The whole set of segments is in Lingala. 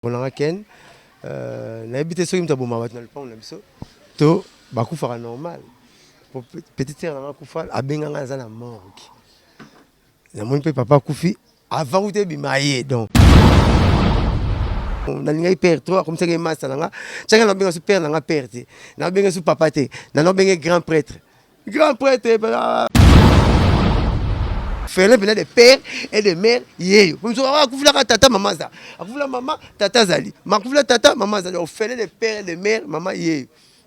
On a ken n'habite ceux qui m'ont bombaré dans le pont na biso to bakufara normal pour petite sœur na kufa abenganga za na morgue na mon papa kufi avant ou te bimaye donc na linga père toi comme ça que master nga changa na benga su père na père te na benga su papa te na benga grand prêtre Fais-le des pères et des mères. Comme ça, on a tata, maman. On a maman, tata Zali. On tata, maman Zali. On fait des pères et des mères, maman.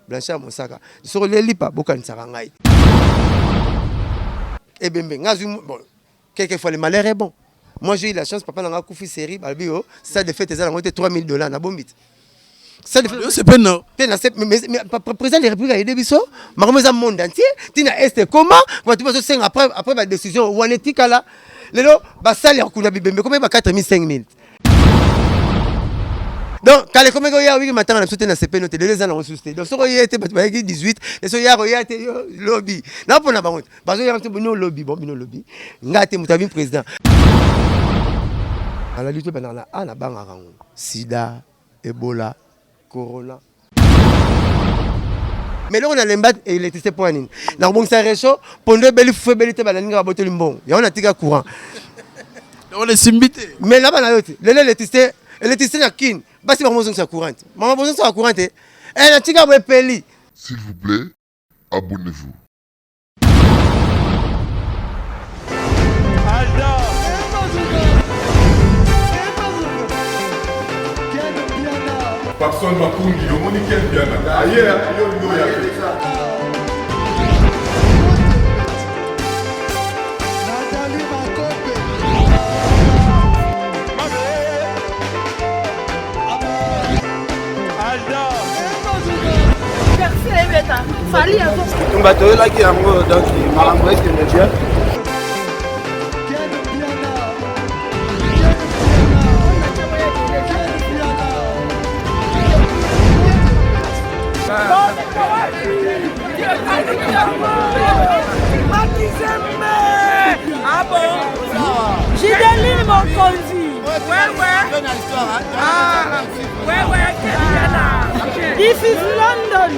Blanchard, mon sac. Sur les lipas, beaucoup de sarangay. Et bien, bon, quelquefois, le malheur est bon. Moi, j'ai eu la chance, papa n'a pas coupé série. Ça, de fait, ça a monté $3,000 na bombite. Ça c'est pas non. Mais président de la République a aidé biso, mais comme ça monde entier, tina est comment, tu vas se après ma décision ou en éthique là, lelo ba salaire kuna bibembe comme ba 4 000 5 000. Donc quand les comme ya oui matin na soutenir na CP noté les ans on sousté. Donc so y était ba 18, et so ya roya était lobby. Na pona ba honte. Ba so ya bino lobby, bon bino lobby. Ngate mutabi président. À la lutte banana ana banga rango. Sida, Ebola, Corona. Mais là on a l'embat et l'électricité pour anine. Na bon ça réchaud, pondé belle fou belle te bananinga boto limbon. Ya on a tika courant. On est simbité. Mais là bas na yote, l'électricité na kin, basi ba mozo sa courante. Maman mozo sa courante. Eh na tika bo peli. S'il vous plaît, abonnez-vous. Personne m'a conduit, le monde est bien. Ailleurs, il y a J'ai des mon conduit. This is London.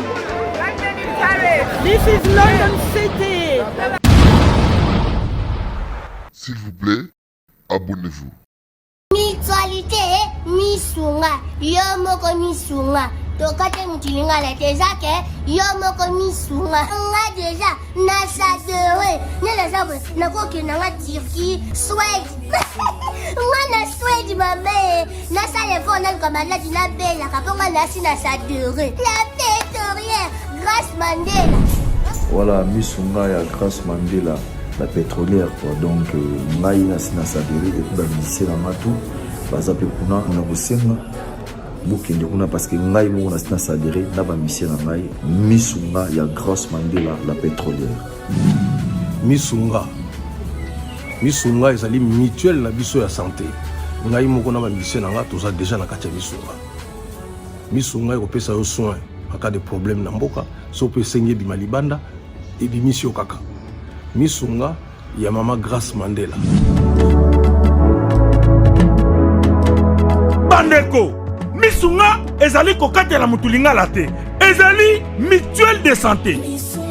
This is London City. S'il vous plaît, abonnez-vous. Mutualité, misunga, yomoko misunga. Tokate mutilinga la tezake, yomoko misunga. Nga déjà, nasadere. Nela sabe, nakoke nanga Turquie, Suède. Nga na Suède mame. Nasa lefo na kamala dina bella, kaponga nasi nasadere. La pétrolière, Grâce Mandela. Voilà, misunga ya Grâce Mandela. La pétrolière quoi donc ngai na sadere et puis musicien na matu baza pe kuna na bosenga bokende kuna parce que ngai mo na sadere na ba musicien na ngai misunga ya Grâce Mandela la pétrolière. Misunga ezali mutuelle na biso ya santé. Ngai moko na ba musicien na nga toza déjà na kati ya misunga ekopesa yo soin en cas de problème na mboka so pe sengi bima libanda et bimisio kaka. Misunga ya mama Grâce Mandela. Bandeko, misunga ezali kokatela mutulinga la te. Ezali mutuelle de santé.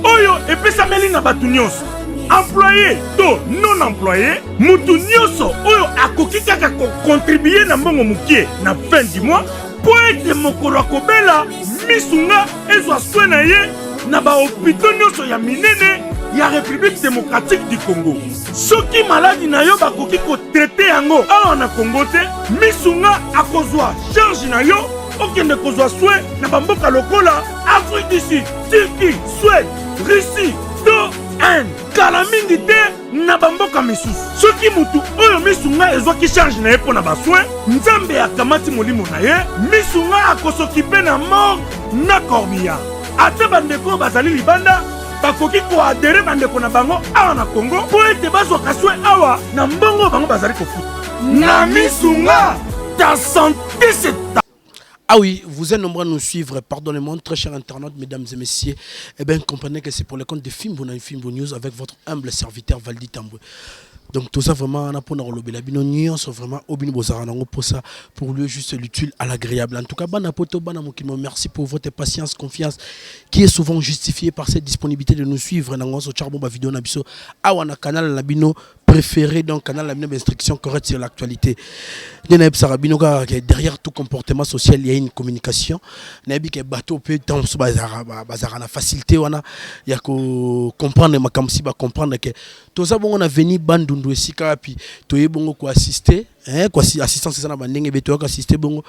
Oyo epesameli na batu nyonso. Employé to non employé, mutu nyonso oyo akoki kaka ko contribuer na mbongo mukie na fin du mois po ete mokolo akobela misunga ezwa soin na ye na ba hôpitaux nyonso ya minene ya République démocratique du Congo. Soki maladi na yo bakoki ko traiter yango awa na Congo te, misunga akozwa charge na yo okende kozwa soin na bamboka lokola Afrique du Sud, Turquie, Suède, Russie, to Inde. Kala mingi te na bamboka misusu. Soki mutu oyo misunga ezwaki charge na ye pona basoin, nzambe akamati molimo na ye, misunga akosokipe na mort na corbillard. Ate bandeko bazali libanda bakoki ko adere bandeko na bango awa na Congo po ete bazwa kaswe awa na mbongo bango bazali kofuta. Na misunga ta santé c'est ta. Ah oui, vous êtes nombreux à nous suivre. Pardonnez-moi, très chers internautes, mesdames et messieurs. Eh bien, comprenez que c'est pour le compte de Fimbo News avec votre humble serviteur Valdi Tamboué. Donc tout ça vraiment on a pour la bino nuance vraiment obino bozara nango pour ça pour lui juste l'utile à l'agréable. En tout cas bana poto bana mokimo, merci pour votre patience, confiance qui est souvent justifiée par cette disponibilité de nous suivre nango so charbon ba vidéo na biso awana canal la bino préféré, donc canal la bino d'instruction correcte sur l'actualité. Derrière tout comportement social il y a une communication. Nabi ke bateau peut temps bazara na facilité wana ya ko comprendre makamsi ba comprendre que tout ça bon on a venu bandundu esika puis toye bongo ko assister quoi si assistance ça na bandenge beto ko assister bongo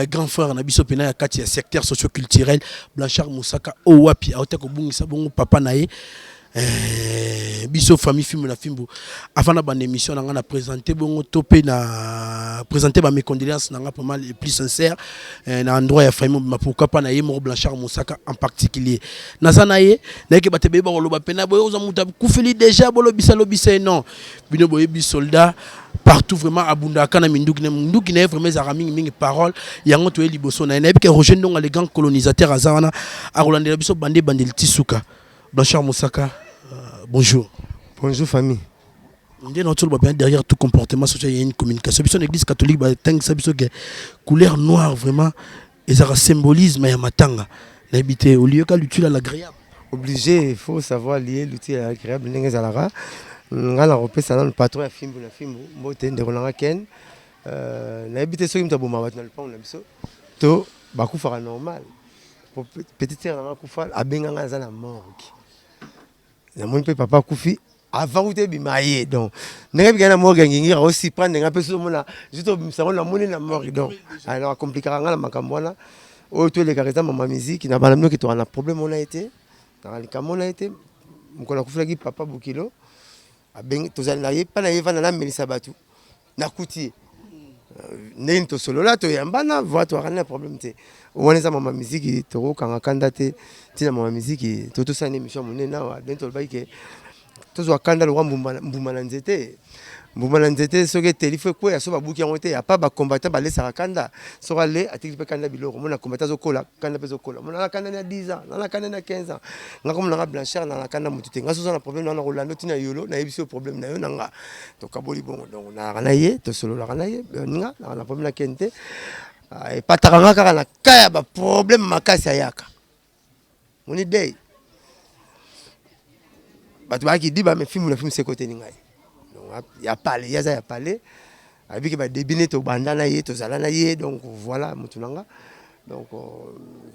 grand frère na biso pena ya kati ya secteur socio-culturel Blanchard Moussaka o wapi aote ko bungisa bongo papa naye biso famille film na fimbo avant na ban émission na présenter bongo topé na présenter ba mes condoléances na pas mal et plus sincère na endroit ya famille ma pourquoi pas na ye mo Blanchard Moussaka en particulier na zanaye na ke batebe ba loba pena boyo za muta kufili déjà bolo bisa non bino boye bi soldat partout vraiment abunda kana minduki na vraiment za mingi parole yango to liboso na ke Roger Ndonga les grands colonisateurs azana a Rolandela biso bande tisuka Blanchard Moussaka. Bonjour. Bonjour famille. Derrière tout comportement social, il y a une communication. L'église catholique, couleur noire, vraiment, et ça symbolisme et matanga. L'habité au lieu qu'à l'utile à l'agréable. Obligé, il faut savoir lier l'utile à l'agréable. Le patron a film, de Roland Ken. L'habité sur une tabou, to bakou fera normal. Petite sœur dans la koufal, a benganga za la morgue. Na mon papa koufi avant de bimaye donc n'enga bigana morgue ngingira aussi prendre nga peso mona juste ça on la moni na morgue donc alors compliquer nga makambo na o to les caractères mama musique na bana qui to na problème on a été dans le camion on a été mukona kufula ki papa bukilo a beng to za na ye pa na ye vana na melisa batu na kuti n'est to solo là to yambana voit to rien problème té on est à ma musique to kanga kandate tina ma musique to ça une émission monena wa dentro ba ke to zo kanda lo mbuma na nzete so ke telifo ko ya so ba buki yango te ya pas ba combattant ba lesa kanda so aller atiki pe kanda biloko mona combattant zo kola kanda pe zo kola mona kanda na 10 ans na kanda na 15 ans nga comme na Blanchard na kanda mutu te nga so na problème na Rolando tina yolo na yebiso problème na yo nga to kaboli bon donc na ranaye to solo la ranaye nga na problème na kente et pas taranga kaka na kaya ba problème makasi ayaka mon idée batu ba ki di ba me film c'est côté ni ngai il y a parlé avec ba débiner to bandana ye to zalana ye donc voilà mutunanga donc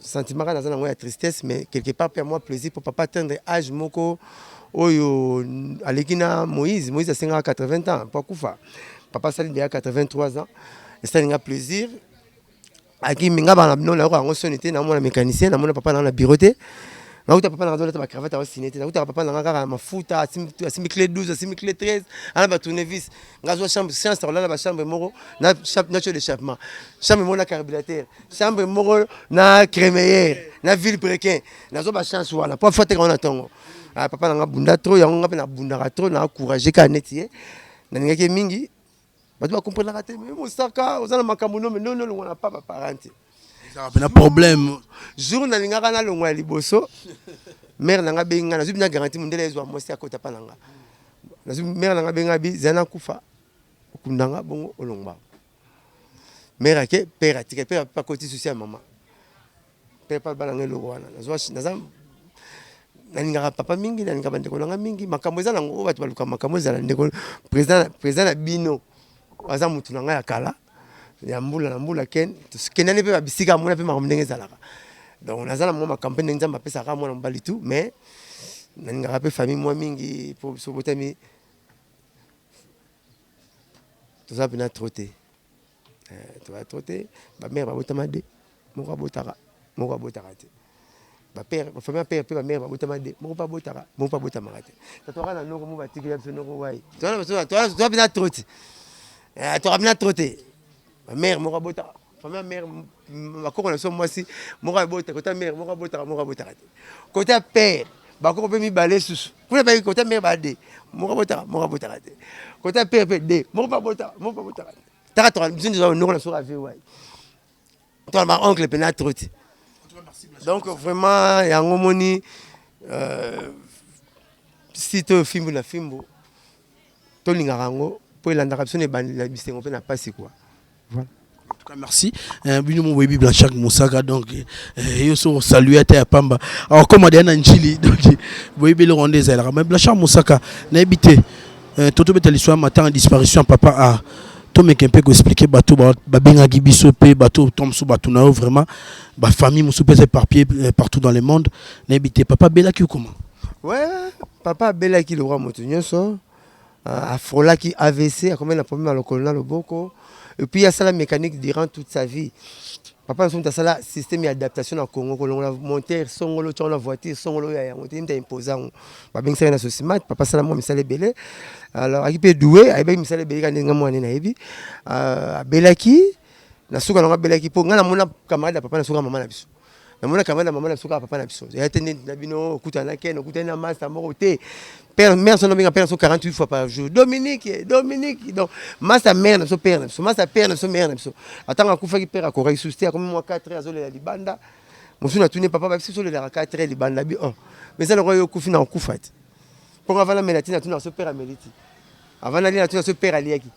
sentiment kana zana ngoya tristesse mais quelque part pour moi plaisir pour papa atteindre âge moko oyo alekina Moïse a 80 ans pas kufa papa sali déjà 83 ans et ça n'a plaisir aki minga bana bino la ko sonité na mona mécanicien na mona papa na bureauté na uta papa na dola ta cravate au cinété na uta papa na ngaka mafuta asimi clé 12 asimi clé 13 ana ba tournevis ngazo chambre séance là ba chambre moro na nature d'échappement chambre mona carburateur chambre moro na crémaillère na ville brequin na zo ba chance wala pas faute qu'on attend papa na bunda trop yango ngapa na bunda trop na encourager ka netier na ngake mingi batu ba comprendre la tête mais Moussaka ozana makambo non mais non on n'a pas parenté ça a un problème jour na lingaka na longwa liboso mère na nga benga na zubina garantie mundele ezwa mosi akota pananga na zubi mère na nga benga bi zana kufa kundanga bongo olongba mère ke père atika père pas côté social maman père pas balanga lo wana na zam na lingaka papa mingi na lingaka ndeko nga mingi makambo ezana ngo batu baluka makambo ezana ndeko président na bino waza mutu na nga ya kala ya mbula ken kenani pe babisika mona pe makamndenge zalaka donc nazala mo campagne nzamba pesa ka mona mbali tout mais nanga pe famille moi mingi pour sobotami tout ça bina trotter tu vas trotter ba mère ba botamade moko botaka te ba père ba famille père pe ba mère ba botamade moko pa botama te to kana noko mo batiki ya so noko wai to bina trotter to bina trotter ma mère moko botaka famille mère bakoko na so mwasi moko botaka côté mère moko botaka côté père bakoko pe mi balé susu kuna ba côté mère ba de moko botaka te côté père pe de moko pa botaka taka to bizini zo noko na so ave wai to ma oncle pe na trotte donc vraiment yango moni site film na fimbo to lingarango pour l'andaka biso ne la bisengo pe na pasi quoi. Voilà. En tout cas, merci. Bino mo Boyebi Blanchard Moussaka donc yo so saluer à Pamba. Alors comme Adena Njili donc Boyebi le rondé zela. Mais Blanchard Moussaka na habité toto beta l'histoire matin en disparition papa a to me kempe ko expliquer bateau ba benga gibiso pe bateau tombe sous bateau na vraiment ba famille moussou pèse éparpillé partout dans le monde. Na habité papa Bela qui comment? Ouais, papa Bela qui le roi motonyoso a frola qui AVC a combien de problèmes à le colonel Loboko. Et puis il y a ça la mécanique durant toute sa vie. Papa nous sommes ça système d'adaptation au Congo que l'on a monté songolo sur la voiture songolo ya monté il imposant ba bien ça na sosimat papa ça la moi misale belé alors qui peut douer ay ba misale belé quand nga mwana na yebi belaki na suka na belaki po nga na mona camarade papa na suka maman na biso na mona camarade maman na suka papa na biso ya tene na bino kutana ken kutana master moko te père mère son nom père 48 fois par jour Dominique donc master mère son père son master père son mère so attends akufa ki père akora susté comme moi 4 ans la libanda monsieur na tourné papa ba biso le 4 ans libanda bi mais ça le royo kufi na kufat pour avant la mélatine na tourné son père ameliti avant la tourné son père aliaki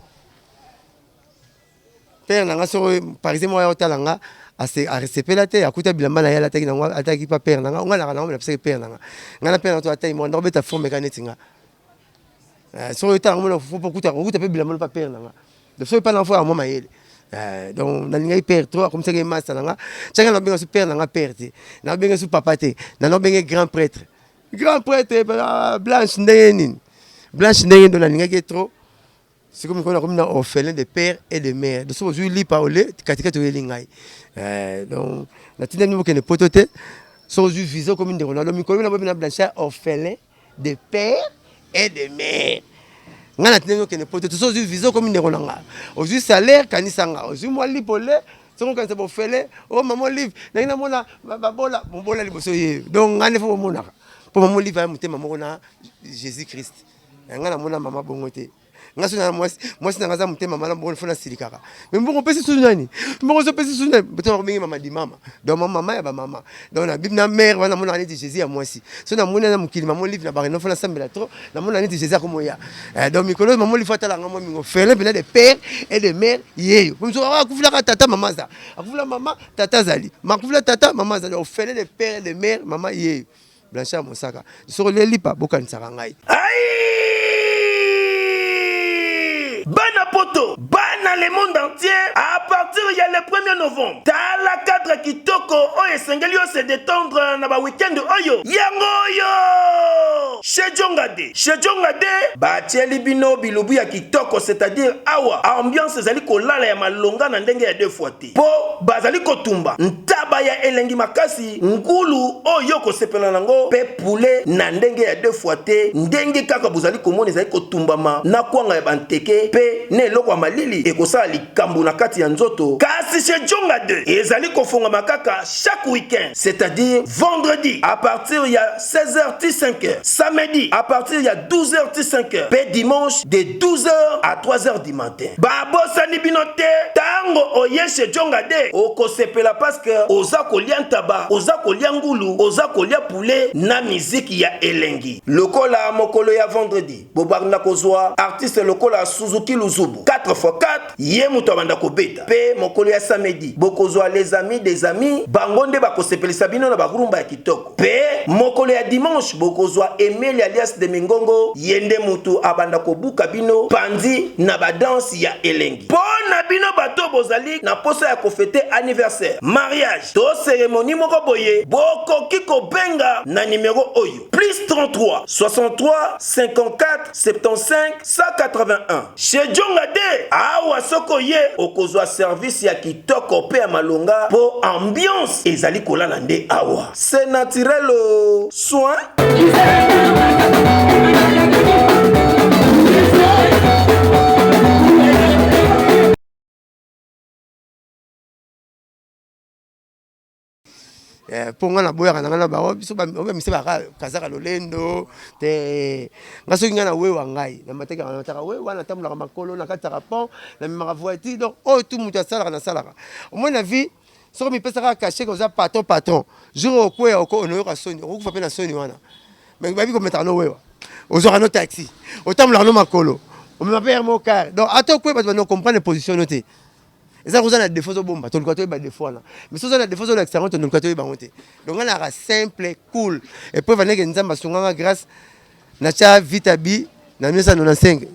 père na so par exemple moi otalanga a receper la terre akuta bilamba na yala teki na ngwa ataki pa père nanga nga na na pese père nanga ngana père na to atai mo ndobeta forme kanetinga so yota ngona fo pokuta kuta pe bilamba pa père nanga de so pas l'enfant à moi mayele donc na linga père trop comme ça que master nanga changa na benga su père nanga père te na benga su papa te na benga grand prêtre blanche ndeni do na linga ke trop. C'est comme on a orphelin de père et de mère. De ce que je lis par le katika to elingai. Donc la tine nous que ne potote so je vision comme de Ronaldo mi comme na Blanchard orphelin de père et de mère. Ngana tine que ne potote so je vision comme de Ronaldo. Aujourd'hui salaire kanisanga. Aujourd'hui moi li polé so quand c'est orphelin oh maman livre na mona babola bombola liboso ye. Donc ngane fo mona. Pour maman livre va monter maman na Jésus Christ. Ngana mona maman bongote. Moi c'est dans la mutema mala mbona fona silikaka mais mbongo pesi sunani mbongo so pesi sunani beto ko bengi mama di mama donc mama ya ba mama donc na bibna mère wana mona ani Jésus ya moi si so na mona na mukili maman livre na ba no fona sambela trop na mona ani Jésus comme ya donc mikolo maman livre fatala ngamo mingo fele bena de père et de mère yeyo comme so akufula tata mama za akufula mama tata zali makufula tata mama zali o fele de père et de mère mama yeyo Blanchard Moussaka so le lipa bokanisaka ngai Bana poto, bana le monde entier, à partir il y a le 1er novembre. T'as la cadre kitoko, oye sengeli yo se détendre na ba week-end oyo. Yango yo! Chez Jongade, ba tieli bino bilubu ya kitoko, c'est-à-dire awa, ambiance zali kolala ya malonga na ndenge ya 2 fois te. Po bazali kotumba, ntaba ya elengi makasi, ngulu oyo ko sepela nango, pe poulet na ndenge ya 2 fois te, ndenge kaka bozali komone zali kotumbama na kwanga ya banteke. Pe ne lokwa malili ekosala likambo na kati ya nzoto kasi chez Jonga 2 ezali kofonga makaka chaque week-end, c'est-à-dire vendredi à partir il y a 16h-5h, samedi à partir il y a 12h-5h, pe dimanche de 12h à 3h du matin. Babosa ni binote tango oye chez Jonga 2 okosepela parce que oza kolia ntaba, oza kolia ngulu, oza kolia poulet na musique ya elengi. Lokola mokolo ya vendredi bobarna kozwa artiste lokola Suzuki Luzubu 4x4 ye muto abanda kobeta pe mokolo ya samedi bokozwa les amis des amis bangonde bakosepelisa bino na bagurumba ya kitoko pe mokolo ya dimanche bokozwa Emile alias de Mingongo yende mutu abanda kobuka bino pandi na badanse ya elengi pona bino bato bozali na posa ya kofete anniversaire mariage to cérémonie moko boye bokoki kobenga na numéro oyo +33 63 54 75 181 chez Jonga 2 awa soko ye okozwa service ya kitoko pe ya malonga po ambiance ezali kolala nde awa c'est naturel soin ponga na boya kana na ba biso ba mise ba kazaka lolendo te ngaso ngana we wangai na mateka na mataka we wana tamula ka makolo na kataka pont na mimaka voiture donc oh tout mutu asala na salaka au moins la vie so mi pesa ka cacher ko za patron jour okwe okono ka soni okufa pe na soni wana mais ba bi ko metano we ozo no taxi otamula no makolo on me perd mon car. Donc attends quoi parce que nous comprendre les positions notées. Et ça vous a des défauts au bomba, tout le côté des fois là. Mais ça on a des défauts de l'extérieur, tout le côté ba monter. Donc on a simple, cool. Et puis venir que nzamba songa grâce na cha vitabi na 1995.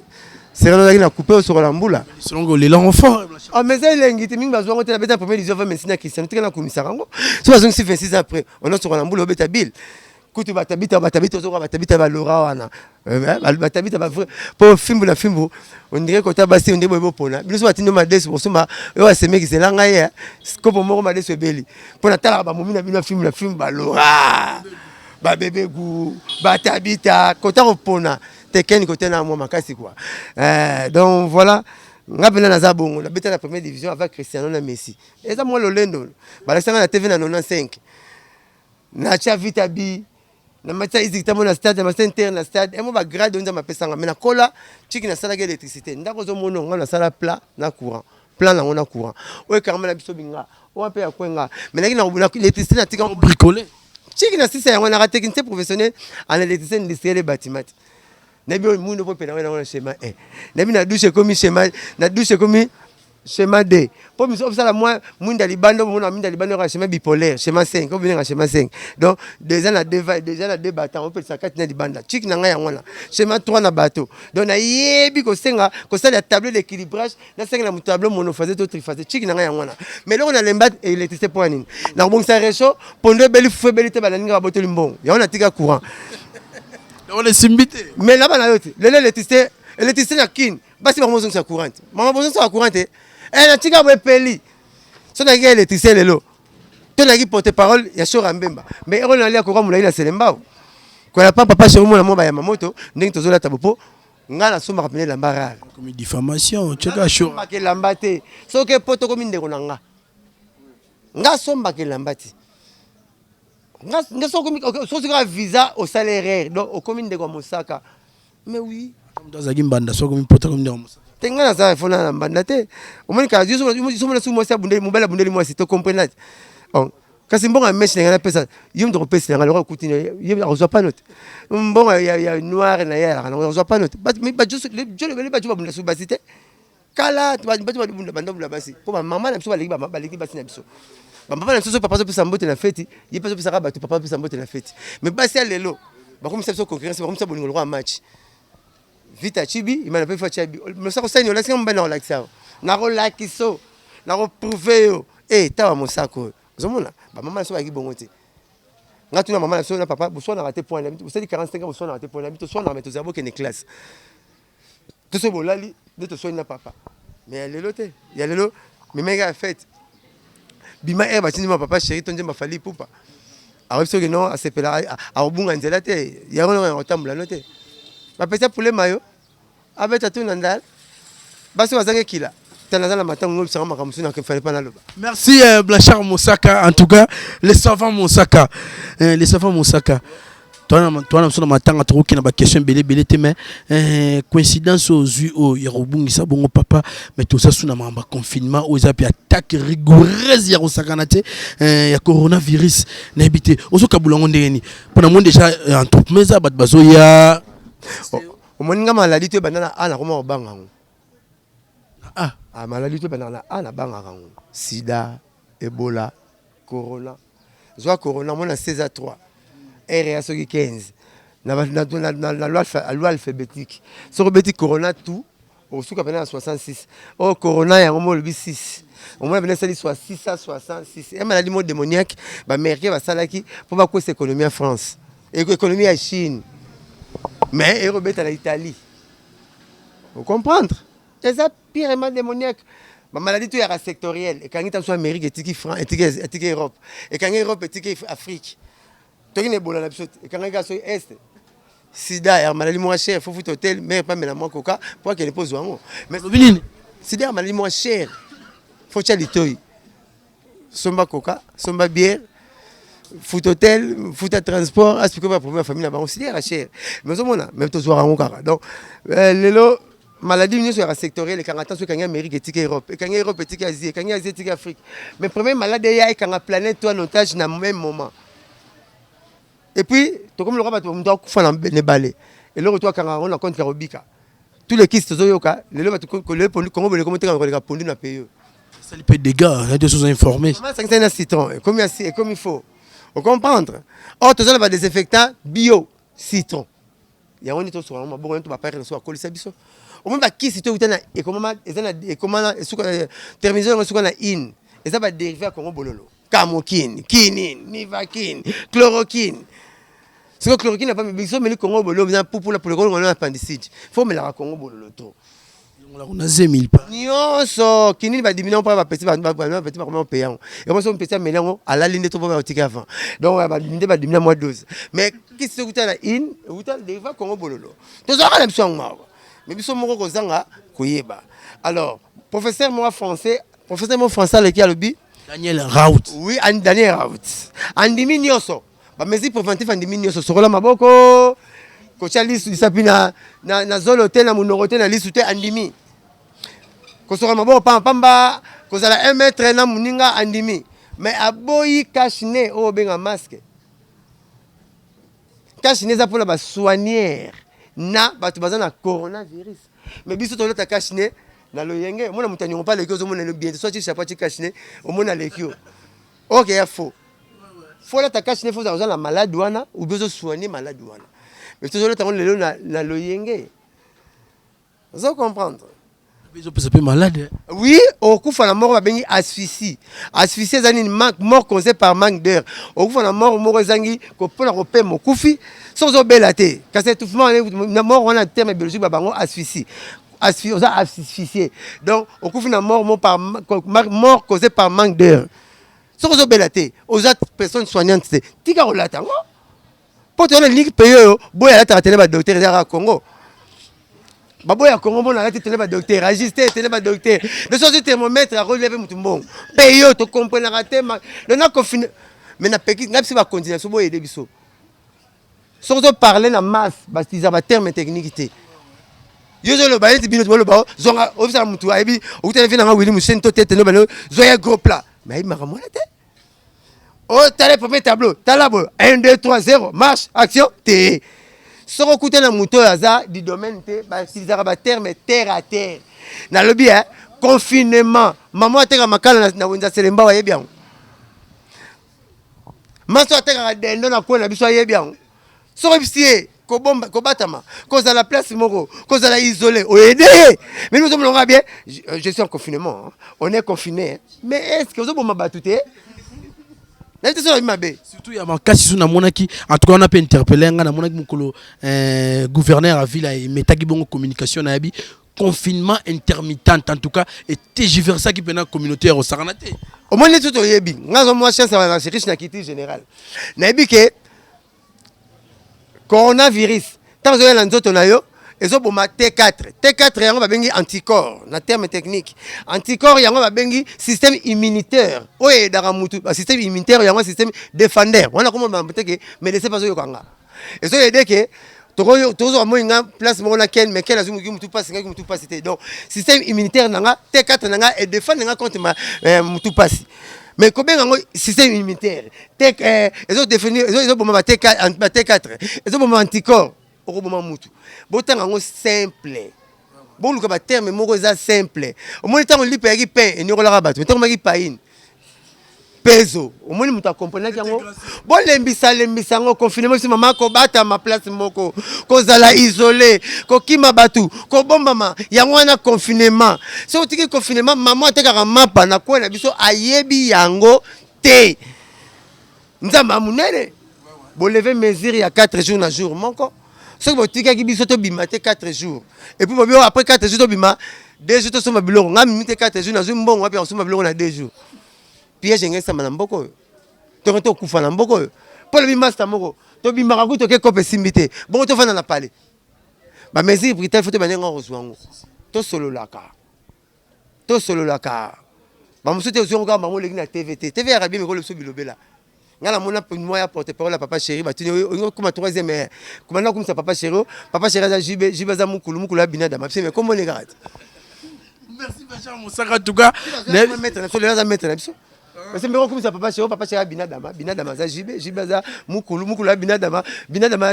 C'est là qu'il a coupé sur la mboula. Selon les l'enfant. Ah mais ça il a ngité mingi bazwa ngote la beta première division va Messina Christian, tu kana commissaire ngo. So bazong si 26 après, on a sur la mboula beta bill. Kutu batabita ozo batabita ba Laura wana. Batabita ba pour fimbu la fimbu. On dirait que tu as basé on dirait bon pona. Biso batindo mades pour soma. Yo aseme ki zelanga ye. Scope moko mades beli. Pona tala ba momina bino fimbu la fimbu ba Laura. Ba bébé gou, batabita kota opona. Teken côté na moi makasi quoi. Donc voilà. Ngapela na zabongo la beta la première division avec Cristiano na Messi. Et ça moi lolendo. Ba la sanga na TV na 95. Na cha vitabi na mata izikitamo na stade na center na stade et moi ba grade onza mapesanga mais na kola chiki na sala électricité ndako zo mono nga na sala plat na courant plan na on a courant o karma na biso binga o pe ya kwenga mais na l'électricité na tika bricoler chiki na sisa ya wana technicien professionnel en électricité industriel et bâtiment na bi mundo po pena wana schéma 1 na bi na douche comme schéma D. Pour me dire ça moi munda libando mona munda libando schéma bipolaire schéma 5 on venir schéma 5 donc déjà na deux bateaux on peut ça 4 na libanda chik na nga yango na schéma 3 na bateau donc na yebi ko senga ko ça la table d'équilibrage na senga na tableau monophasé to triphasé chik na nga yango na mais là on a l'embat et l'électricité point nini na bon ça réchaud pondre beli feu beli te balani nga bateau limbon ya on a tika courant on est simbité mais là bas na yote l'électricité na kin basi ba mozo sa courant maman mozo sa courant elle a tika peli so na ki électricité lelo to na ki porte-parole ya Shora Mbemba mais on a li akoko mulayi na Selembao ko la papa chez moi na moba ya mamoto ndenge tozola tabopo nga na somba kapene lamba rare comme diffamation cheka Shora ke lamba te so ke poto ko minde ko nga somba ke lamba te nga so ko visa au salaire donc au commune de Mosaka mais oui dans Zagimbanda so comme poto comme de Mosaka tengana za fona na mbanda te omoni ka yuso mona sumo sia bundeli mobala bundeli moi to comprendre on kasi mbonga mesh ngana pesa yum de pesa ngala ko kutine yum reçoit pas note mbonga ya noir na ya na reçoit pas note mais ba juste le ba juba bunda subasité kala ba bunda bunda basi po maman na biso ba leki basi na biso papa na biso papa so pesa mbote na fête yi pesa pesa ba papa pesa mbote na fête mais basi lelo ba comme ça so concurrence ba comme ça bolingo le match vite chibi il m'a pas fait chibi mais ça ça on a mbana relaxer na relaxiso na reprouver ta mon sako zomona ba maman so ba ki bongo te ngatu na maman so na papa bo so na raté point vous savez 45 ans bo so na raté point la so na mettre zabo que ne classe tout ce bolali de te soigner na papa mais lelo te ya lelo mais mega fête bima ba tindi ma papa chéri tonje ma fali poupa a so que non a sepela a obunga nzela te ya ngona ngotambula no te ba pesa pour les maillots abeta tout nandal basi wazange kila tanazala matango ngobisa makamusu na kefale pas na loba. Merci Blanchard Moussaka en tout cas les savants Moussaka toi na sona matanga trop qui na ba question belé te mais coïncidence aux yeux au yarobungisa bongo papa mais tout ça sous na mamba confinement aux api attaque rigoureuse ya rosakanate ya coronavirus na habité ozo kabulango ndeni pona monde déjà entreprise bat bazo ya omoninga maladie to banana ana koma obanga maladie to banana ana banga kango sida ebola corona zwa corona mona 16 à 3 RA soki 15 na loi alphabétique so beti corona tout au suka pena 66 oh corona ya ngomo le 6 au moins venait soit 6 à 66 et maladie mode démoniaque ba américain ba salaki pour ba ko économie en France et économie en Chine. Mais il rebête à l'Italie. Vous comprendre? C'est ça purement démoniaque. Ma maladie tout est sectorielle. Et quand il y a Amérique, et France, et Europe. Et quand il y a Europe, et Afrique. Tout est bon là. Et quand il y a Est, Sida, et maladie moins chère, il faut foutre hôtel, mais pas mettre moins coca pour qu'elle ne pose pas. Mais Sida, maladie moins chère. Il faut que tu somba coca, somba bière. Foot hôtel, foot à transport, à ce que ma première famille là-bas, on s'y dit cher. Mais au moins, même tout soir en cara. Donc, les maladies venues sur la sectorielle, quand on attend sur Amérique et Europe, et quand Europe et Asie, quand Asie et Afrique. Mais première maladie, il y a quand la planète toi en otage dans le même moment. Et puis, comme le roi, tu dois faire un balai. Et là, toi, quand on a compte Robika, tous les kisses tozoyoka lelo ba le pondu Congo bele comment te pondu na pays ça les peut des gars là des choses informés c'est un citron comme il faut on comprendre oh tozola ba désinfectant bio citron ya woni to so ma bongo to ba père so akolisa biso au moins ba kisi to utana et comment terminaison so na in et ça va dériver à Congo bololo camokine quinine nivaquine chloroquine. C'est que chloroquine n'a pas mis biso mais le Congo bololo bien pour le Congo on a appendicite faut me la Congo bololo to on a 5000 pas nyonso kinini ba diminuer pas ba petit ba comment payant et moi so petit melango à la ligne to ba tika avant donc ba diminuer moins dose mais qui se goûter la in goûter dériver Congo bololo to ça la biso ngwa mais biso moko kozanga koyeba alors professeur moi français qui a le bi Daniel Raoult oui Daniel Raoult andimi nyonso ba mesures préventives andimi nyonso sokola maboko ko chalis disapina na zolo te na munorote na lisute andimi ko sokola maboko pamba ko zala 1 mètre na muninga andimi mais aboyi cache-nez o benga masque cache-nez za pour la ba soigner na batu bazana coronavirus mais biso to lota cache-nez na loyenge mona mutani on parle que zo mona le bien soit tu chapeau tu cache-nez au mona lekio OK ya faux la ta cache-nez faut za la malade wana ou besoin soigner malade wana mais tu lota le na loyenge vous comprendre ils ont peu malade oui au coup la mort va bengi asphyxie zani mort causée par manque d'air au coup la mort zangi ko pona ko pe mo kufi sans obelate quand c'est étouffement na mort on a terme biologique ba bango asphyxie asphyxié donc au coup la mort causée par manque d'air sans obelate aux autres personnes soignantes tika olata ngo pour te donner ligue payo boya la ta ba docteur à Congo baboya Congo bon arrêter télé ba docteur ajuster télé ba docteur le soir du thermomètre à relever mutumbon payo to comprendre raté le na confiné mais na peki na ba continuer so boye de biso sans parler na masse ba tiza ba terme technique yozo le baye tibino le ba zonga ofisa mutu ayebi o téléphone na Willy Musen to tete no ba zoya groupe là mais il m'a ramené la tête oh t'as le premier tableau t'as là 1 2 3 0 marche action t soko kuta na muto yaza du domaine te ba utiliser ba terme terre à terre na lobby hein confinement maman ateka makala na wenza selemba wa yebian maso ateka dendo na ko na biso yebian soko bisie ko bomba ko batama ko za la place moko ko za la isolé o aider mais nous sommes bien je suis en confinement hein. On est confiné hein. Mais est-ce que vous avez battuté surtout il y a ma casse na monaki en tout cas on a pu interpeller nga na monaki mukolo gouverneur à ville et metaki bongo communication na yabi confinement intermittent en tout cas et TGV ça qui pena communautaire au Saranate au moins les tout yebi nga moi chance à la riche na kiti général na yabi que coronavirus tant que la nzoto na yo ezo boma T4 yango ba bengi anticorps na terme technique anticorps yango ba bengi système immunitaire oye dara mutu ba système immunitaire yango système défendeur wana comment ba mbeteke mais laissez pas yo kanga ezo yede ke tozo moinga place mo na ken mais ken azumu ki mutu passe ki mutu passe donc système immunitaire nanga T4 nanga et défendre nanga contre mutu passe mais combien ngo système immunitaire ezo définir ezo boma ba T4 ezo boma anticorps au moment mutu botanga ngo simple bon luka ba terme moko za simple au moins tant on li payaki pain et nyokola ka bato tant maki pain peso au moins muta comprendre yango bon lembisa ngo confinement si mama ko bata ma place moko ko zala isolé ko kima batu ko bombama yango wana confinement so tiki confinement maman atekaka mapa na ko na biso ayebi yango te nzamba munene bo lever mesure ya 4 jours na jour moko. Ce que tu as dit, c'est que 4 jours. Et puis, après 4 jours, 2 jours, tu as dit 4 jours, tu as 2 jours. Puis, j'ai dit, ça m'a dit, tu as dit, tu as dit, pour le master, tu as dit, tu as dit, tu as dit, bon, tu as parlé. Mais si tu as dit, tu as dit, tu as dit, ngala mona moi porte parole à papa chéri batuni comme troisième comme na comme ça papa chéri za jibe za mukulu abina dama mais comment les gars merci Bachar Moussaka tout cas mettre na solo za mettre na biso parce que comme ça papa chéri abina dama za jibe za mukulu abina dama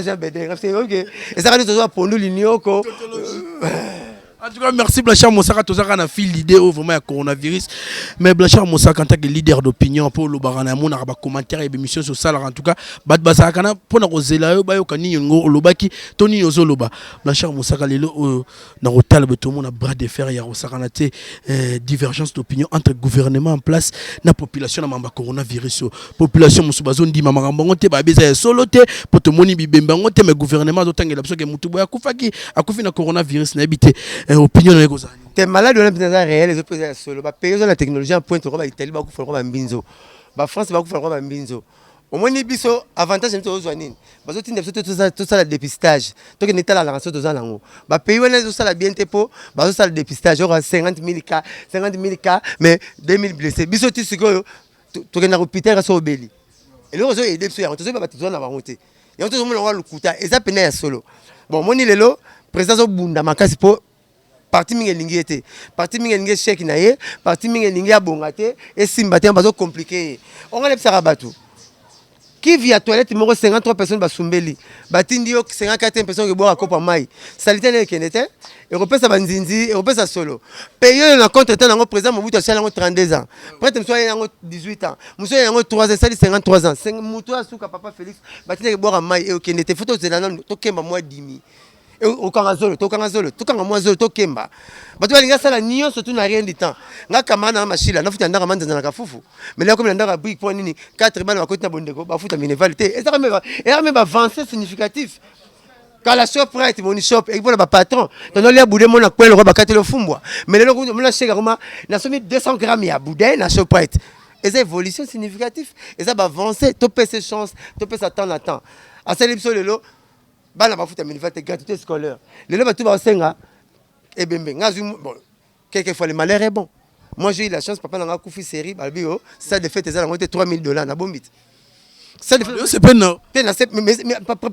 za bede c'est OK et ça va nous pondu l'union ko En tout cas, merci Blanchard Moussaka, tous à na fil l'idée vraiment à coronavirus. Mais Blanchard Moussaka en tant que leader d'opinion pour le barana mon araba commentaire et émission sur ça en tout cas, bat basakana pour na kozela yo ba yo kani ngo lobaki Tony Ozoloba. Blanchard Moussaka lelo na hotel tout le monde a bras de fer ya osakana té divergence d'opinion entre gouvernement en place na population na mamba coronavirus. Population musubazo ndi mama ngambo te ba beza solo te pour to moni bibemba ngote mais gouvernement dotangela biso ke mutu boya kufaki akufi na coronavirus na habité opinion na kozani. T'es malade, on a besoin réel, les autres solo. Bah, pays la technologie en point, on va Italie, bah, faut faire un binzo. Bah, France, bah, faut faire un binzo. Au moins, il y a avantage, c'est aux soignants. Bah, tout ça, le dépistage. Donc, on est à la rançon de Zalango. Bah, pays, on a tout ça, la bien tempo. Bah, tout ça, le dépistage. Il y aura 50 000 cas, mais 2000 blessés. Biso, tu sais que tu es dans l'hôpital, tu es au Béli. Et le réseau est aidé, tu es dans la montée. Et on te demande le couta. Et ça, peine solo. Bon, mon il est là, président Bunda, ma casse pour. Parti mingi était parti mingi chèque naie parti mingi abongate et simbaté bazo compliqué on a les sarabatu qui vit à toilette moko 53 personnes basumbeli batindi yo 54 personnes qui boire à copa mai salité ne kenete et repesa banzinzi et repesa solo payer na compte temps nango président Mobutu a nango 32 ans prêtre monsieur yango 18 ans monsieur yango 3 ans sali 53 ans mutu asuka papa Félix batindi boire à mai et kenete photo zelana to kemba moi 10 Okangazolo, tokangazolo, tokangamwazolo, tokemba. Bato balinga sala nion surtout na rien du temps. Nga kamana na machila, na futa ndanga manza na kafufu. Mais là comme ndanga brique point nini, 4 balles na côté na bondeko, ba futa minevalité. Et ça même avancé significatif. Quand la shop prête mon shop et pour le patron, dans le boudin mon akwe le roba katelo fumbwa. Mais le on a chez Garma, na somi 200 grammes ya boudin na shop prête. Et ça évolution significative. Et ça va avancer, topé ses chances, topé sa temps à temps. À célébrer le lot. Bana ba futa minifate gratuité scolaire. Les lèvres tout ba senga et bembe. Bon, quelquefois le malheur est bon. Moi j'ai eu la chance papa n'a koufi série balbio, ça de fête ça a $3 000 na bombit. Ça de c'est pas non. Mais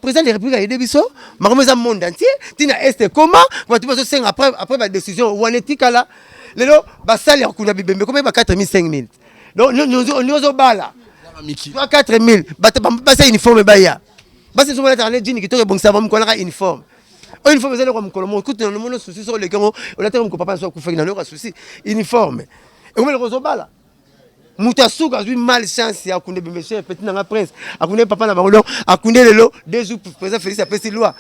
président de la République a aidé biso, maromo za monde entier, tina est comment quand tu vas senga après ma décision ou en éthique là. Lelo ba salaire kuna bembe comme ba 4 000 5 000. Donc nous au bala. 4 000 ba ça uniforme ba ya. Parce que si on a parlé d'une qui te bon ça va me connaître uniforme. Uniforme c'est le comme colombo. Écoute dans le monde souci sur les gars, on a tellement que papa soit couvert dans leur souci uniforme. Et comme le rosobala. Moutasuka a eu malchance à connaître monsieur petit dans la prince. À connaître papa na balon, à connaître le lot des jours président Félix a passé loi.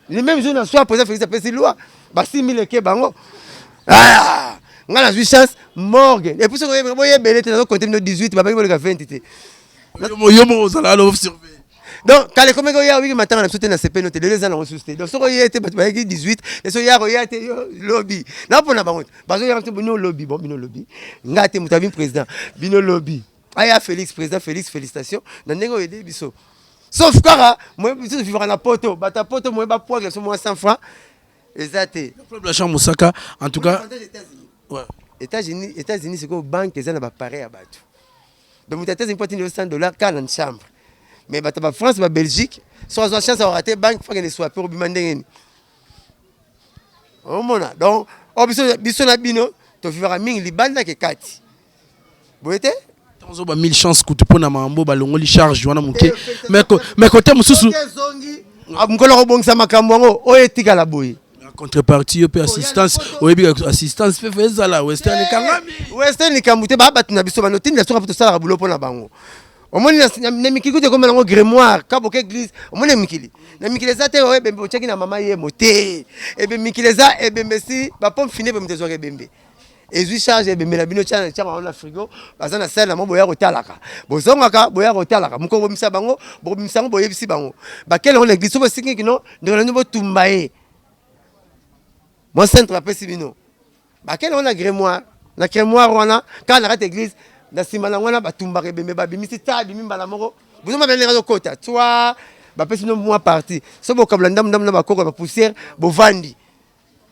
Les mêmes jours na soir président Félix a passé loi. Ba 6 000 ke bango. Ah! On a eu chance morgue. Et puis ce que vous belé dans côté 18 papa il va 20 été. Yo mo za la surveiller. Donc, quand les comédiens y a oui maintenant on a soutenu la CP noté les ans on soutenu. Donc ce qu'il y a été 18, et ce y a été lobby. Là pour na bango. Parce que y a un bino lobby, bon bino lobby. Ngate mutabi président, bino lobby. Aya Félix président Félix félicitations. Na ndenge aider biso. Sauf quoi moi biso vivre na poto, bata poto moi ba poids sur moi 100 francs. Exacté. Blanchard Moussaka en tout cas ouais. États-Unis c'est que banque ça na ba pareil à batu. Donc mutata c'est $100 quand dans chambre. Mais la France, la Belgique, sans la chance d'avoir raté, banque, il faut qu'elle soit pour Bimandeng. Oh mon a. Donc, biso na bino, tu vivras ming libanda ke kati. Boete? Tanzo ba 1000 chances kutu pona mambo balongo li charge wana muke. Mais côté mususu. Mukolo robongisa makambo ngo, o etika la boyi. Contrepartie yo pe assistance, oyebi assistance fe feza la Western Kangami. Western Kamute ba batuna biso ba notini la sura pour ça la boulot pona bango. Au moins na mikili ko comme na grimoire ka boke église au moins na mikili za te o bembe o cheki na mama ye moté e be mikili za e bembe si ba pomme fine be mtezo ke bembe e zui charge e bembe la bino chana chama na frigo baza na salle na mo boya kotalaka bozongaka boya kotalaka muko bomisa bango bomisa bango boyebisi bango ba quelle on l'église so singi kino ndona no botumba e moi centre apesi bino ba quelle on a grimoire na grimoire wana quand na rate église na simana wana batumbaka bembe babimisi ta bimimba la moko bozoma bene razo kota toi ba pesi no moi parti so bokabla ndam na bakoko ba poussière bovandi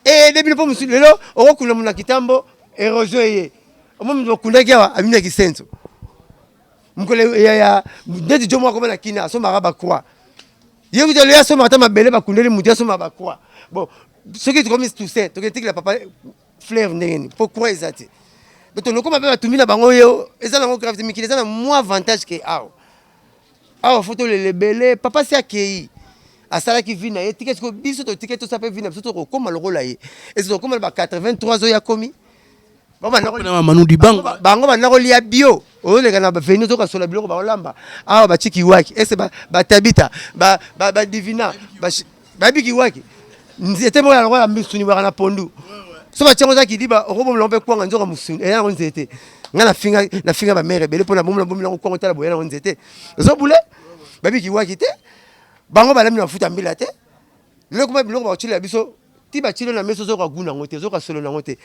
et depuis po musu lelo okukula muna kitambo erosion ye omo mukunda kia amina kisenzo mukole ya ndeti jomo ko na kina so maraba kwa yebu de le so mata mabele bakundeli mudia so mabakwa bon ce qui est comme tout ça to que la papa fleur ndeni pourquoi ezati donc on comme ba tumina bango yo ezala ngo gravité mikileza na moins avantage que awo photo le belé papa c'est accueilli asalaki vie na ye ticket ko biso to ticket to sape vie na biso to kokoma lokola ye ezo kokoma ba 83 oya komi Manu Dibango bango bana kolia bio oleka na venu to kasola biloko ba olamba awa ba chiki waki ese ba tabita ba divina ba biki waki nzete mo la kwa misuni wa na pondu so ba tchango za kidiba okobo lompe kwanga nzoka musuni e na nzete nga na finga ba mere bele pona bomla bomla ko kwanga tala boyana nzete zo bule ba biki waki te bango balami na futa mbila te leko ba biloko ba chile biso ti ba chile na meso zo ka guna ngote zo ka solo na ngote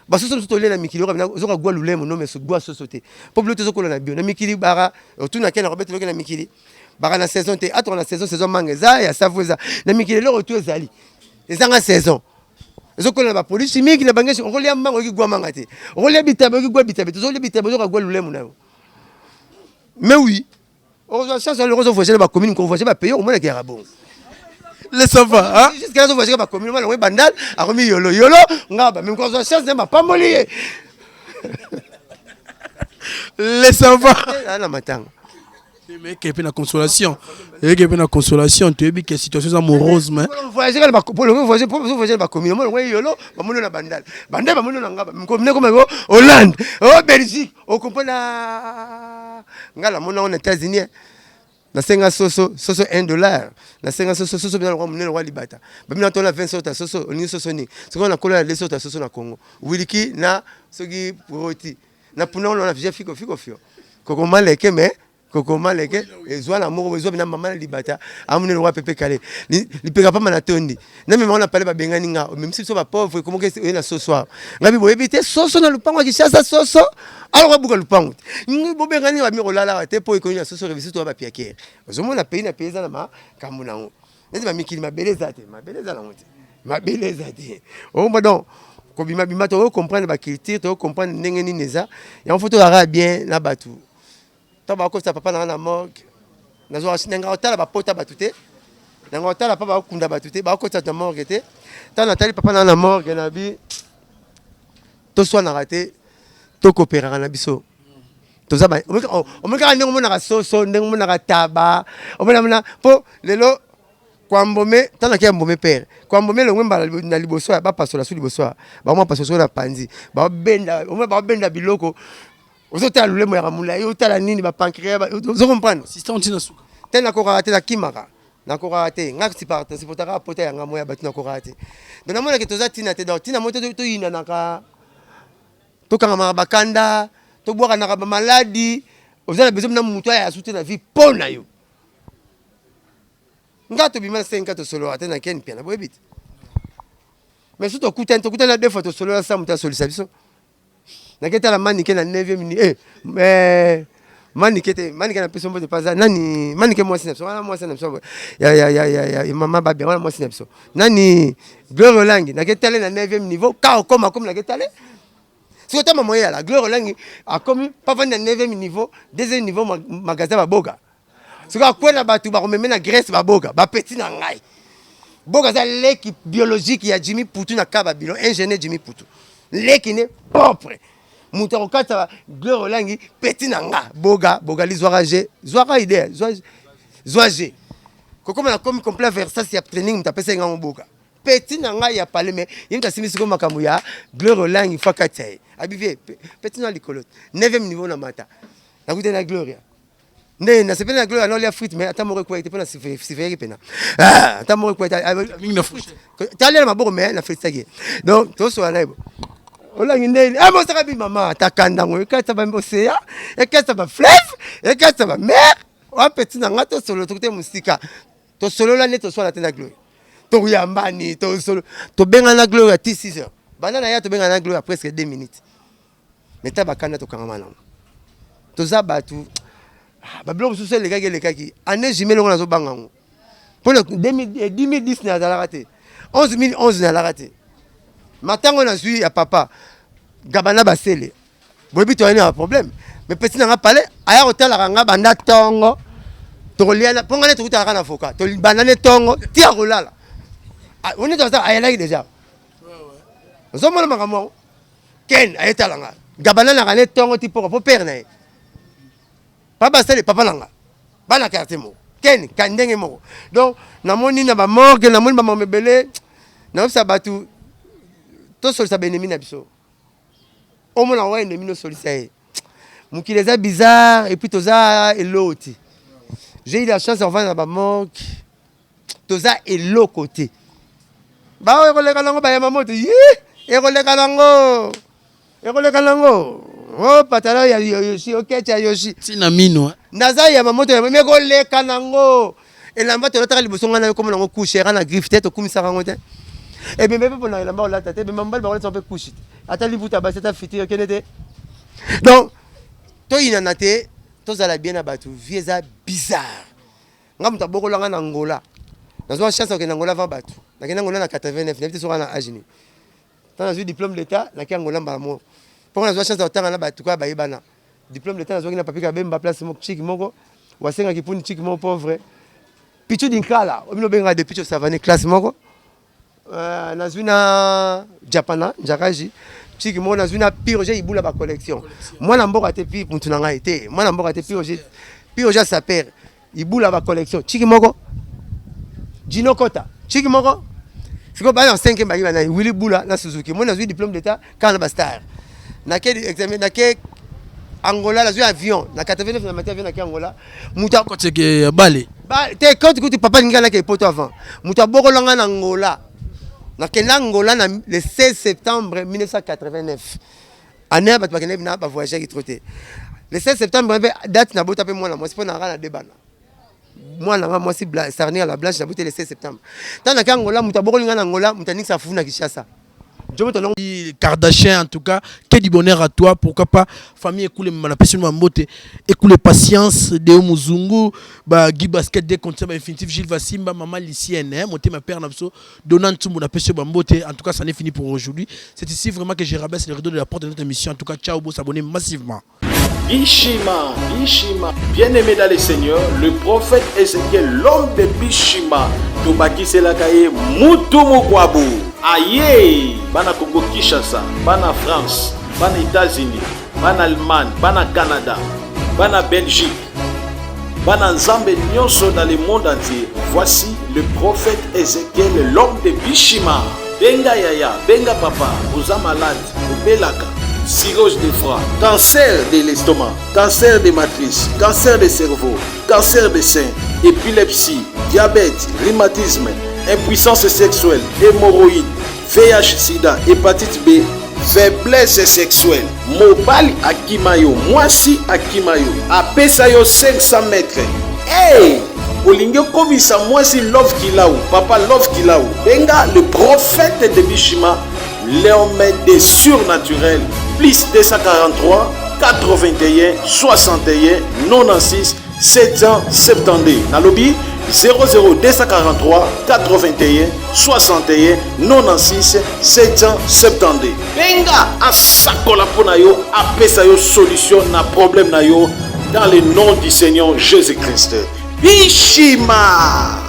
basoso so tolé na mikili zo ka gwa lulemo no meso gwa soso te poblo te zo kola na bio na mikili bara otuna kena ko betelo na mikili bara na saison te ato na saison mangeza ya savuza na mikili lo to ezali ezanga saison zo kola ba police chimique na bangeshi on kolia mango ki gwa manga te on kolia bitabo ki gwa bitabo zo le bitabo zo ka gwa lulemo na mais oui on va chercher le réseau foncier ba commune ko foncier ba payer au moins qui est bon. Laisse-moi, hein? Jusqu'à ce que je vais communiquer, on va bandal, a remis yolo, ngaba, même quand on cherche, n'est pas mollier. Laisse-moi. Là, matin. Mais qu'il y ait une consolation. Il y a une consolation. Tu as vu que situation amoureuse, mais. Voyager pour le voyager ba communiquer, moi yolo, ba mono na bandal. Bandal ba mono na ngaba, me communiquer comme Hollande, Belgique, au comprend na ngala mono aux États-Unis. Na senga soso $1 na senga soso bien roi munene roi libata ba mina tona 20 sota soso oni soso ni siko na kola les sota soso na Congo wiliki na soki proti na puna on a fiko fio koko maleke mais koko maleke ezwa na moko ezwa bina mama na libata amunene roi pepe kale li peka pa mana tondi na même on a parlé ba bengani nga même si so ba pauvre comment que na soso ngabi boyebite soso na lupango ki chasa soso alors buka lupango ngi bobengani ba mirolala te po ikoni na soso revisi to ba piakere ozomo na pays na ma kamuna ngo nzi ba mikili mabeleza na ngote mabeleza te o mbadon ko bima to comprendre ba culture to comprendre ndenge ni neza ya photo ara bien na batu to ba ko sa papa na morgue na zo asinanga otala ba pota batute na ngotala papa kunda batute ba ko sa ta morgue te ta na tali papa na morgue na bi to so na raté to coopérer na biso to za ba o me ka ndenge mo na soso ndenge mo na taba o me po lelo kwa mbome tana kia mbome père kwa mbome le ngwemba na liboso ba pasola su liboso ba mo pasola na panzi ba benda biloko ozo ta lulemo ya mula yo tala nini ba pancréas ozo comprendre assistant tina suka tena ko raté la kimaka na ko raté ngak si partant si potaka pota ya ngamo ya batu na ko raté donc na mona ke toza tina te donc tina moto to yina naka to kanga bakanda to boka na ba maladie ozo na besoin na muto ya soutenir la vie pona yo ngato bima 5 to solo atena ken pia na boebit mais surtout kuta na deux fois to solo sa muta solo sabiso na keta la manike na 9e minute manike na peso mbote paza nani manike moi sinapso wana moi sinapso ya mama babia wana moi sinapso nani Gloire Langi na keta na 9e niveau ka okoma comme na keta le si ota mama ya la Gloire Langi a commis pas vendre na 9e niveau 2e niveau magasin ba boga soka kwena batu ba komeme na Grèce ba boga ba petit na ngai boga za l'équipe biologique ya Jimmy Poutou na kaba bilo ingénieur Jimmy Poutou l'équipe propre muta okata Gloire Langi petit na nga boga li zwara idée zwaje kokoma na komi complet versas ya training mutapesa nga boga petit na nga ya parler mais yimta simisi ko makambo ya Gloire Langi fakata abivie petit na likolote 9e niveau na mata na kuta na Gloria ne na sepena Gloria na lia frite mais atamore ko ete pena siferi pena atamore ko ete mingi na frite talia maboko mais na frite sagi donc to so na ibo Olangi ndeli mo saka bi mama takanda ngo ekata ba mboseya ekata ba fleuve ekata ba mer wa petit na ngato solo to musika to solo la neto so na tena Gloria to yambani to solo to benga na Gloria ti 6 heures bana na ya to benga na Gloria presque 2 minutes mais tabakanda to kanga mana to za batu ba blog sous les kaki année jimelo na zo bangango pour le 2010 na la raté 11 na la raté matango na zui ya papa gabana basele bobi to ina problème mais petit na parler aya hôtel nga banda tongo to liana ponga ne to utaka na foka to banane tongo ti akolala on est dans ça aya like déjà zo mona makamo ken ayeta langa gabana na ne tongo ti poko po père na pa basele papa langa bana quartier mo ken kandenge moko donc namoni na ba morgue namoni ba mamebele na ça batu to solisa benemi na biso au moins on ennemi no solisa mukile eza bizarre et puis toza eloti j'ai eu la chance de voir na ba morgue toza elo côté ba ekoleka nango ba ya mamoto ekoleka nango oh patala ya yoshi okecha yoshi tina mino naza ya mamoto me koleka nango elamba tolotaka liboso ngana yo komona ngo coucher na griffe tête okumisa kango te et bien même pour na elamba olata te mais mambal ba olata pe coucher ata libuta ba tata fiti okenete donc to inana te tozala bien na batu vieza bizarre ngam ta bokola ngana Angola nazo chance okena Angola va batu nakena Angola na 89 n'était sur na agini tant na diplôme d'état na ki Angola mbamo pour nazo chance otanga na batu kwa bayibana diplôme d'état nazo kina papika bemba place moko chiki moko wasenga kipuni chiki moko pauvre pichu dinkala omino benga de pichu savane classe moko nazo na japana njakaji chiki moko nazo na piroje ibula ba collection moi na mboka te pi muntu nanga été moi na mboka te piroje sa père ibula ba collection chiki moko Gino Kota chiki moko siko ba en 5e ba na Willy Bula na Suzuki moi na zo diplôme d'état quand ba star na ke examen na ke Angola la zo avion na 89 na matin avion na ke Angola muta ko teke bale te quand tu papa ngala ke poto avant muta bokolanga na Angola na ke Angola na le 16 septembre 1989 année ba bakene na ba voyager qui troté le 16 septembre date na bota pe moi na moi c'est pas na na debana moi na moi si sarni à la blanche na boté le 16 septembre tant na ke Angola muta bokolinga na Angola muta nix afuna Kinshasa. Kardashian en tout cas, que du bonheur à toi, pourquoi pas famille écoule ma passion mambote écoule patience de Muzungu ba Guy Basket de contre infinitif Gilles Vassimba maman lycéenne hein monter ma père Napso donnant tout mon passion mambote en tout cas ça n'est fini pour aujourd'hui. C'est ici vraiment que je rabaisse le rideau de la porte de notre émission. En tout cas ciao, vous abonnez massivement. Bishima, bien-aimé dans le Seigneur, le prophète Ézéchiel, l'homme de Bishima, Tobaki Selakaye, Mutumu Kwabu, Aïe, Bana Congo Kinshasa, Bana France, Bana États-Unis, Bana Allemagne, Bana Canada, Bana Belgique, Bana Nzambe Nyonso dans le monde entier. Voici le prophète Ézéchiel, l'homme de Bishima. Benga Yaya, Benga Papa, vous êtes malade, vous belaka. Cirrhose de foie, cancer de l'estomac, cancer de matrice, cancer de cerveau, cancer de sein, épilepsie, diabète, rhumatisme, impuissance sexuelle, hémorroïdes, VIH, sida, hépatite B, faiblesse sexuelle, mobali akimayo, mwasi akimayo, apesayo 500 mètres. Hey! Olinge komisa mwasi love kilaou, papa love kilaou. Benga le prophète de Bishima, l'homme des surnaturels. Plus 243 81 61 96 772. Nalobi 00 243 81 61 96 772. Benga asakola pona yo apesa yo solution na problème na yo dans le nom du Seigneur Jésus-Christ. Bishima.